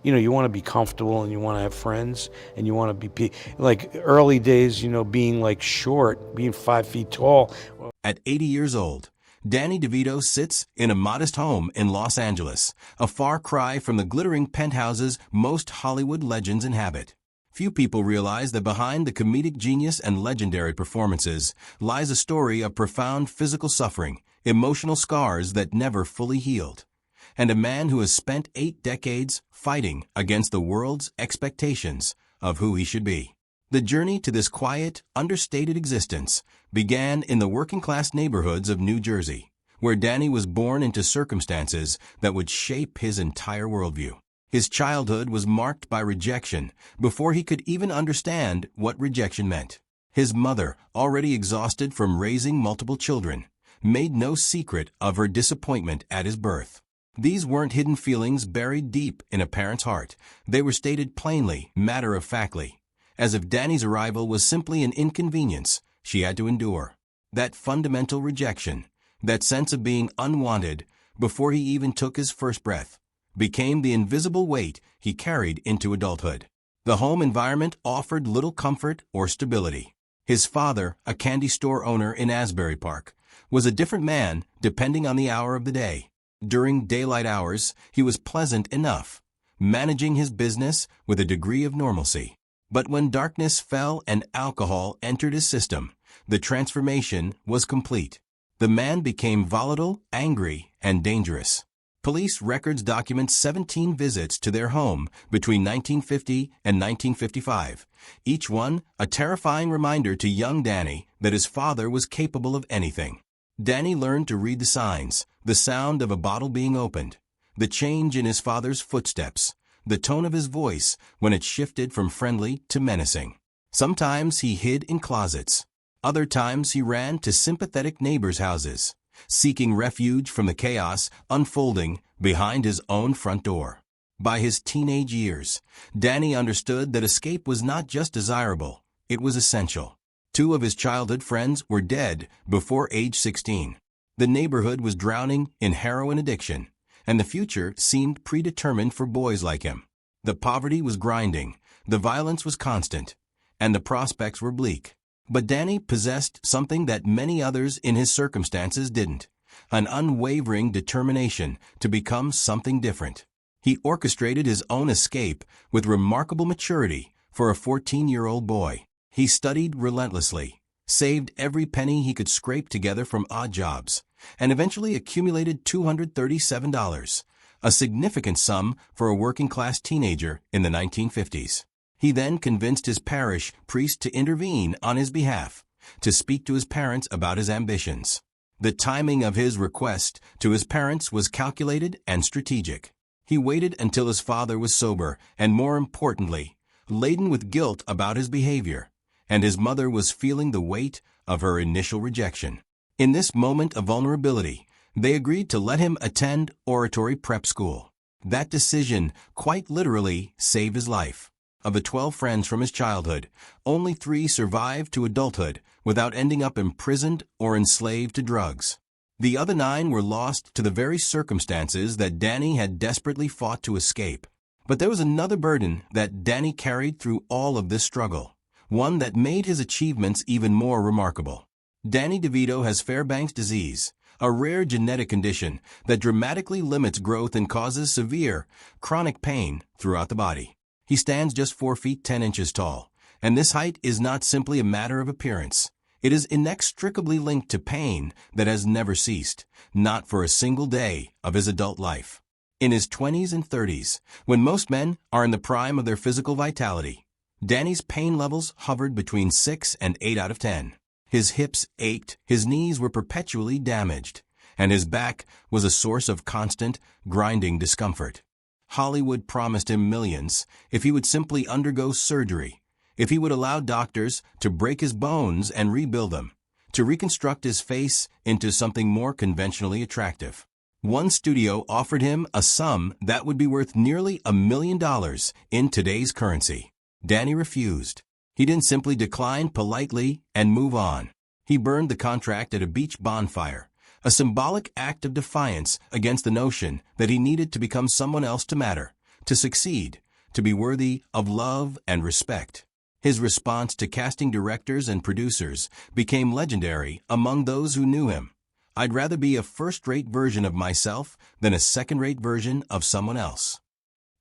you want to be comfortable and you want to have friends and you want to be like early days, being like short, being 5 feet tall. At 80 years old, Danny DeVito sits in a modest home in Los Angeles, a far cry from the glittering penthouses most Hollywood legends inhabit. Few people realize that behind the comedic genius and legendary performances lies a story of profound physical suffering, emotional scars that never fully healed, and a man who has spent 8 decades fighting against the world's expectations of who he should be. The journey to this quiet, understated existence began in the working-class neighborhoods of New Jersey, where Danny was born into circumstances that would shape his entire worldview. His childhood was marked by rejection before he could even understand what rejection meant. His mother, already exhausted from raising multiple children, made no secret of her disappointment at his birth. These weren't hidden feelings buried deep in a parent's heart. They were stated plainly, matter-of-factly, as if Danny's arrival was simply an inconvenience she had to endure. That fundamental rejection, that sense of being unwanted before he even took his first breath, became the invisible weight he carried into adulthood. The home environment offered little comfort or stability. His father, a candy store owner in Asbury Park, was a different man depending on the hour of the day. During daylight hours, he was pleasant enough, managing his business with a degree of normalcy. But when darkness fell and alcohol entered his system, the transformation was complete. The man became volatile, angry, and dangerous. Police records document 17 visits to their home between 1950 and 1955, each one a terrifying reminder to young Danny that his father was capable of anything. Danny learned to read the signs, the sound of a bottle being opened, the change in his father's footsteps, the tone of his voice when it shifted from friendly to menacing. Sometimes he hid in closets. Other times he ran to sympathetic neighbors' houses, seeking refuge from the chaos unfolding behind his own front door. By his teenage years, Danny understood that escape was not just desirable, it was essential. 2 of his childhood friends were dead before age 16. The neighborhood was drowning in heroin addiction, and the future seemed predetermined for boys like him. The poverty was grinding, the violence was constant, and the prospects were bleak. But Danny possessed something that many others in his circumstances didn't: an unwavering determination to become something different. He orchestrated his own escape with remarkable maturity for a 14-year-old boy. He studied relentlessly, saved every penny he could scrape together from odd jobs, and eventually accumulated $237, a significant sum for a working-class teenager in the 1950s. He then convinced his parish priest to intervene on his behalf, to speak to his parents about his ambitions. The timing of his request to his parents was calculated and strategic. He waited until his father was sober and, more importantly, laden with guilt about his behavior, and his mother was feeling the weight of her initial rejection. In this moment of vulnerability, they agreed to let him attend oratory prep school. That decision quite literally saved his life. Of the 12 friends from his childhood, only 3 survived to adulthood without ending up imprisoned or enslaved to drugs. The other 9 were lost to the very circumstances that Danny had desperately fought to escape. But there was another burden that Danny carried through all of this struggle, one that made his achievements even more remarkable. Danny DeVito has Fairbanks disease, a rare genetic condition that dramatically limits growth and causes severe, chronic pain throughout the body. He stands just 4 feet 10 inches tall, and this height is not simply a matter of appearance. It is inextricably linked to pain that has never ceased, not for a single day of his adult life. In his 20s and 30s, when most men are in the prime of their physical vitality, Danny's pain levels hovered between 6 and 8 out of 10. His hips ached, his knees were perpetually damaged, and his back was a source of constant, grinding discomfort. Hollywood promised him millions if he would simply undergo surgery, if he would allow doctors to break his bones and rebuild them, to reconstruct his face into something more conventionally attractive. One studio offered him a sum that would be worth nearly $1 million in today's currency. Danny refused. He didn't simply decline politely and move on. He burned the contract at a beach bonfire, a symbolic act of defiance against the notion that he needed to become someone else to matter, to succeed, to be worthy of love and respect. His response to casting directors and producers became legendary among those who knew him. "I'd rather be a first-rate version of myself than a second-rate version of someone else."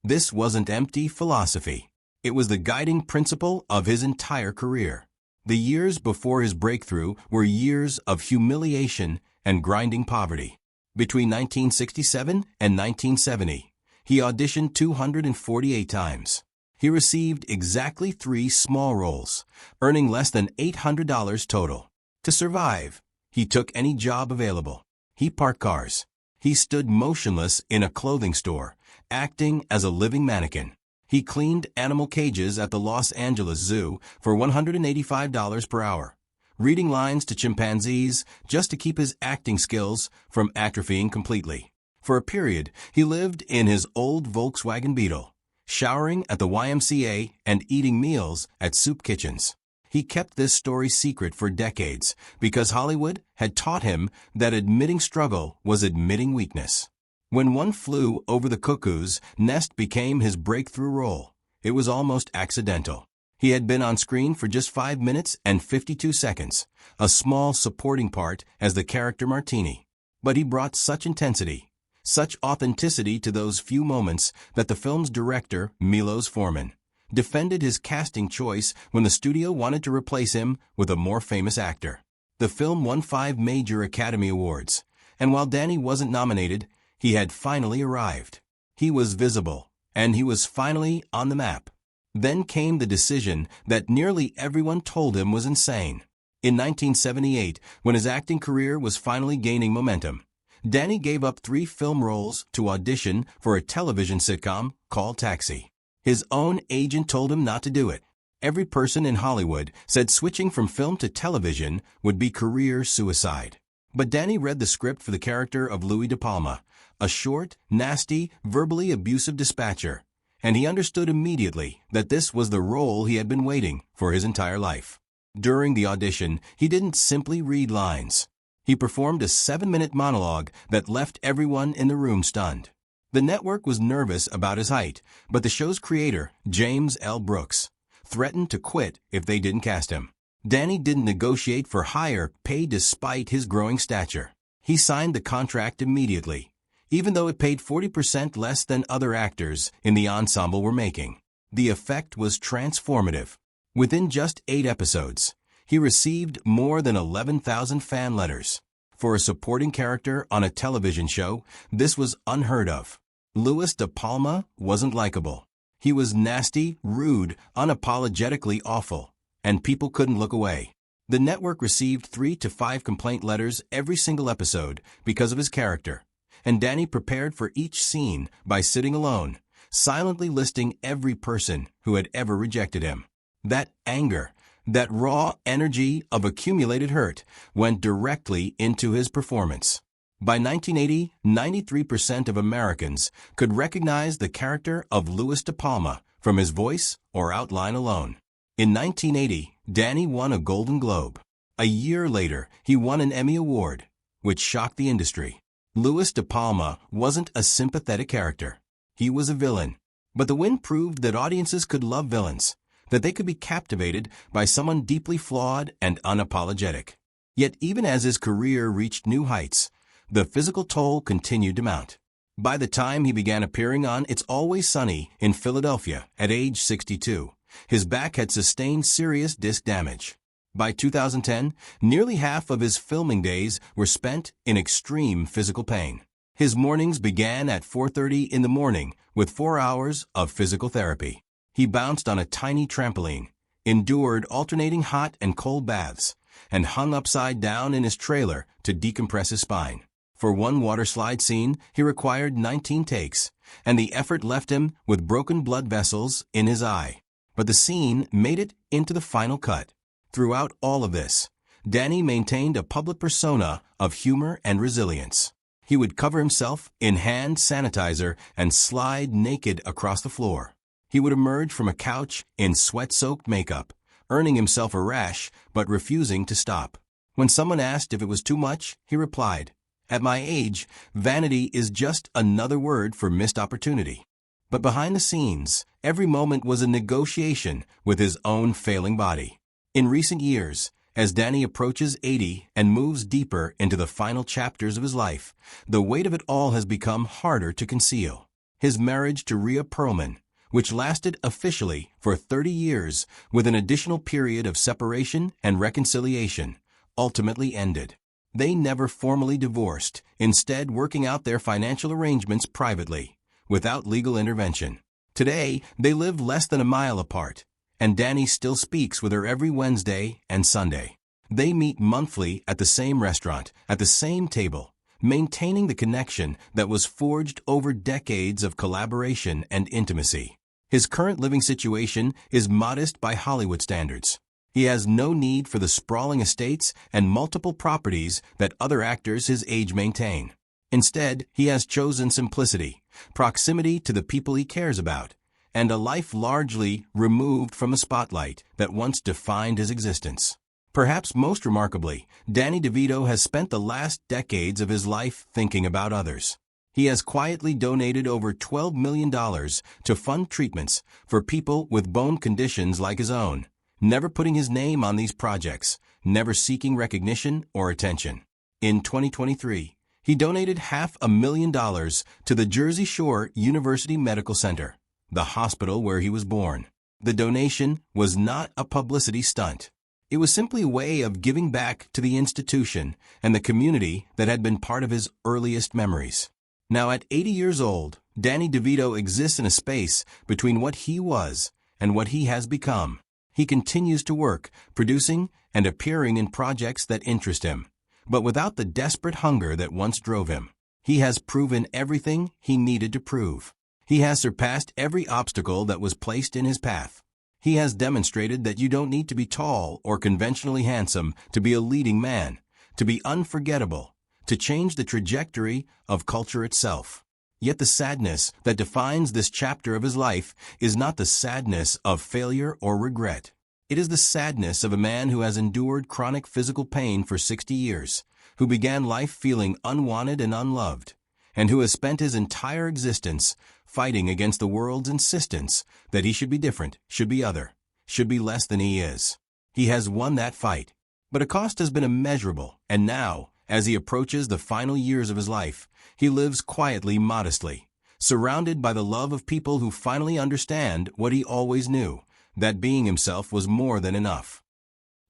This wasn't empty philosophy. It was the guiding principle of his entire career. The years before his breakthrough were years of humiliation and grinding poverty. Between 1967 and 1970, he auditioned 248 times. He received exactly 3 small roles, earning less than $800 total. To survive, he took any job available. He parked cars. He stood motionless in a clothing store, acting as a living mannequin. He cleaned animal cages at the Los Angeles Zoo for $185 per hour, reading lines to chimpanzees just to keep his acting skills from atrophying completely. For a period, he lived in his old Volkswagen Beetle, showering at the YMCA and eating meals at soup kitchens. He kept this story secret for decades because Hollywood had taught him that admitting struggle was admitting weakness. When One Flew Over the Cuckoo's Nest became his breakthrough role, it was almost accidental. He had been on screen for just 5 minutes and 52 seconds, a small supporting part as the character Martini. But he brought such intensity, such authenticity to those few moments that the film's director, Milos Forman, defended his casting choice when the studio wanted to replace him with a more famous actor. The film won 5 major Academy Awards, and while Danny wasn't nominated, he had finally arrived. He was visible, and he was finally on the map. Then came the decision that nearly everyone told him was insane. In 1978, when his acting career was finally gaining momentum, Danny gave up 3 film roles to audition for a television sitcom called Taxi. His own agent told him not to do it. Every person in Hollywood said switching from film to television would be career suicide. But Danny read the script for the character of Louis De Palma, a short, nasty, verbally abusive dispatcher, and he understood immediately that this was the role he had been waiting for his entire life. During the audition, he didn't simply read lines. He performed a 7-minute monologue that left everyone in the room stunned. The network was nervous about his height, but the show's creator, James L. Brooks, threatened to quit if they didn't cast him. Danny didn't negotiate for higher pay despite his growing stature. He signed the contract immediately, even though it paid 40% less than other actors in the ensemble were making. The effect was transformative. Within just 8 episodes, he received more than 11,000 fan letters. For a supporting character on a television show, this was unheard of. Louis De Palma wasn't likable. He was nasty, rude, unapologetically awful, and people couldn't look away. The network received 3 to 5 complaint letters every single episode because of his character, and Danny prepared for each scene by sitting alone, silently listing every person who had ever rejected him. That anger, that raw energy of accumulated hurt, went directly into his performance. By 1980, 93% of Americans could recognize the character of Louis De Palma from his voice or outline alone. In 1980, Danny won a Golden Globe. A year later, he won an Emmy Award, which shocked the industry. Louis De Palma wasn't a sympathetic character. He was a villain. But the win proved that audiences could love villains, that they could be captivated by someone deeply flawed and unapologetic. Yet even as his career reached new heights, the physical toll continued to mount. By the time he began appearing on It's Always Sunny in Philadelphia at age 62, his back had sustained serious disc damage. By 2010, nearly half of his filming days were spent in extreme physical pain. His mornings began at 4:30 in the morning with 4 hours of physical therapy. He bounced on a tiny trampoline, endured alternating hot and cold baths, and hung upside down in his trailer to decompress his spine. For one water slide scene, he required 19 takes, and the effort left him with broken blood vessels in his eye. But the scene made it into the final cut. Throughout all of this, Danny maintained a public persona of humor and resilience. He would cover himself in hand sanitizer and slide naked across the floor. He would emerge from a couch in sweat-soaked makeup, earning himself a rash but refusing to stop. When someone asked if it was too much, he replied, "At my age, vanity is just another word for missed opportunity." But behind the scenes, every moment was a negotiation with his own failing body. In recent years, as Danny approaches 80 and moves deeper into the final chapters of his life, the weight of it all has become harder to conceal. His marriage to Rhea Perlman, which lasted officially for 30 years with an additional period of separation and reconciliation, ultimately ended. They never formally divorced, instead working out their financial arrangements privately, without legal intervention. Today, they live less than a mile apart, and Danny still speaks with her every Wednesday and Sunday. They meet monthly at the same restaurant, at the same table, maintaining the connection that was forged over decades of collaboration and intimacy. His current living situation is modest by Hollywood standards. He has no need for the sprawling estates and multiple properties that other actors his age maintain. Instead, he has chosen simplicity, proximity to the people he cares about, and a life largely removed from the spotlight that once defined his existence. Perhaps most remarkably, Danny DeVito has spent the last decades of his life thinking about others. He has quietly donated over $12 million to fund treatments for people with bone conditions like his own, never putting his name on these projects, never seeking recognition or attention. In 2023, he donated $500,000 to the Jersey Shore University Medical Center, the hospital where he was born. The donation was not a publicity stunt. It was simply a way of giving back to the institution and the community that had been part of his earliest memories. Now at 80 years old, Danny DeVito exists in a space between what he was and what he has become. He continues to work, producing and appearing in projects that interest him, but without the desperate hunger that once drove him. He has proven everything he needed to prove. He has surpassed every obstacle that was placed in his path. He has demonstrated that you don't need to be tall or conventionally handsome to be a leading man, to be unforgettable, to change the trajectory of culture itself. Yet the sadness that defines this chapter of his life is not the sadness of failure or regret. It is the sadness of a man who has endured chronic physical pain for 60 years, who began life feeling unwanted and unloved, and who has spent his entire existence fighting against the world's insistence that he should be different, should be other, should be less than he is. He has won that fight, but a cost has been immeasurable, and now, as he approaches the final years of his life, he lives quietly, modestly, surrounded by the love of people who finally understand what he always knew, that being himself was more than enough.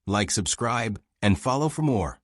Like, subscribe, and follow for more.